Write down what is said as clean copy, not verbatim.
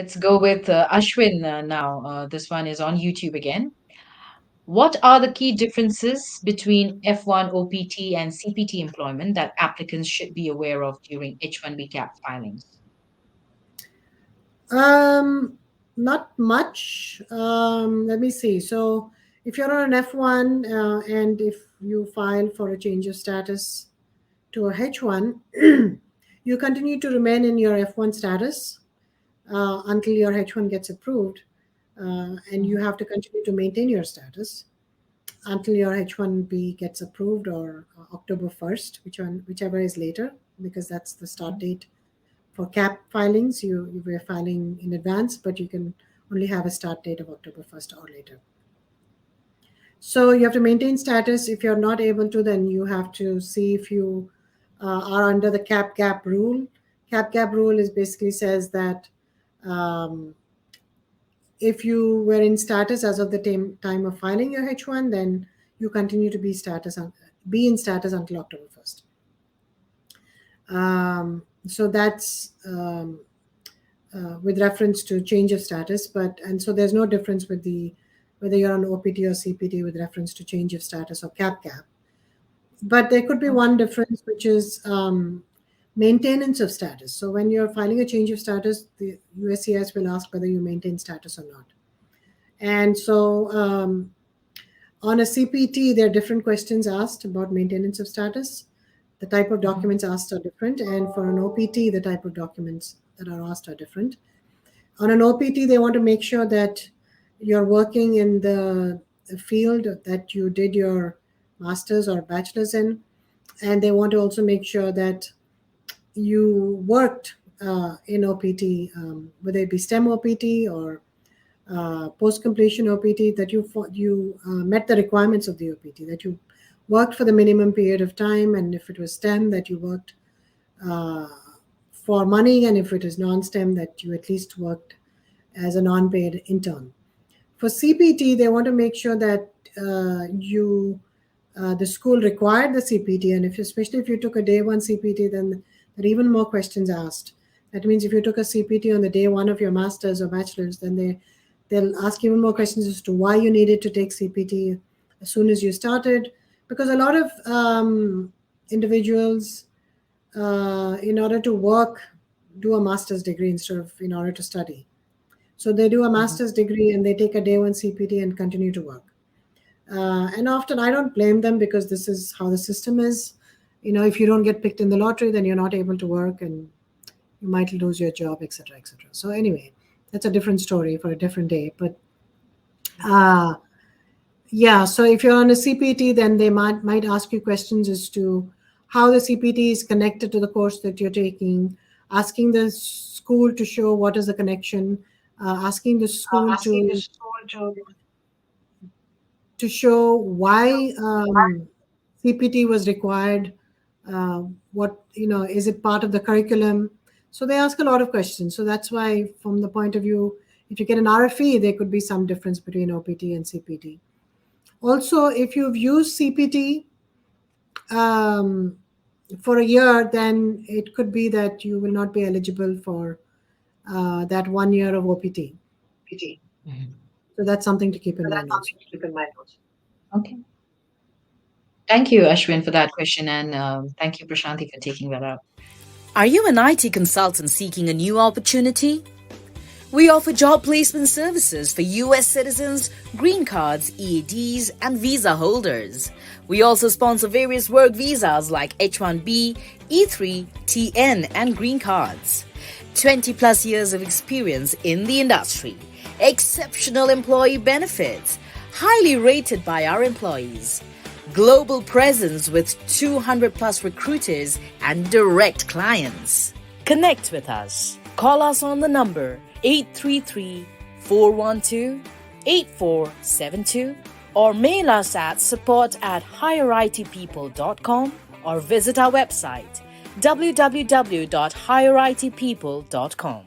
Let's go with Ashwin now. This one is on YouTube again. What are the key differences between F1 OPT and CPT employment that applicants should be aware of during H-1B cap filings? Um, Not much. Let me see. So, if you're on an F1 and if you file for a change of status to a H1, you continue to remain in your F1 status until your H1 gets approved, and you Mhm. have to continue to maintain your status until your H1B gets approved or October 1st, whichever is later, because that's the start date for CAP filings. You were filing in advance, but you can only have a start date of October 1st or later. So you have to maintain status. If you're not able to, then you have to see if you are under the cap gap rule. Cap gap rule is basically says that um, if you were in status as of the time of filing your H1, then you continue to be in status until October 1st. So that's with reference to change of status, and so there's no difference with the whether you're on OPT or CPT with reference to change of status or cap gap. But there could be one difference, which is maintenance of status. So when you're filing a change of status, the USCIS will ask whether you maintain status or not. And so on a CPT, there are different questions asked about maintenance of status. The type of Mhm. documents asked are different. And for an OPT, the type of documents that are asked are different. On an OPT, they want to make sure that you're working in the field that you did your master's or bachelor's in. And they want to also make sure that you worked in OPT, whether it be STEM OPT or post completion OPT, that you met the requirements of the OPT, that you worked for the minimum period of time, and if it was STEM, that you worked uh, for money, and if it is non STEM, that you at least worked as a non paid intern. For CPT, they want to make sure that the school required the CPT, and especially if you took a day one CPT, then there are even more questions asked. That means if you took a CPT on the day one of your master's or bachelor's, then they'll ask even more questions as to why you needed to take CPT as soon as you started, because a lot of individuals, in order to work, do a master's degree instead of in order to study. So they do a Mhm. master's degree and they take a day one CPT and continue to work. And often I don't blame them because this is how the system is. If you don't get picked in the lottery, then you're not able to work and you might lose your job, etc., etc. So anyway, that's a different story for a different day. But uh, yeah, so if you're on a CPT, then they might ask you questions as to how the CPT is connected to the course that you're taking, asking the school to show what is the connection, asking the school Asking the to school to. show why CPT was required. What is it part of the curriculum? So they ask a lot of questions. So that's why, from the point of view, if you get an RFE, there could be some difference between OPT and CPT. Also, if you've used CPT um, for a year, then it could be that you will not be eligible for that 1 year of OPT. PT. Mhm. So that's something to keep So in that's mind also. something to keep in mind also. Okay. Thank you, Ashwin, for that question. And thank you, Prashanti, for taking that up. Are you an IT consultant seeking a new opportunity? We offer job placement services for US citizens, green cards, EADs, and visa holders. We also sponsor various work visas like H-1B, E3, TN, and green cards. 20 plus years of experience in the industry. Exceptional employee benefits. Highly rated by our employees. Global presence with 200 plus recruiters and direct clients. Connect with us. Call us on the number 833-412-8472 or mail us at support@higheritpeople.com or visit our website www.higheritpeople.com.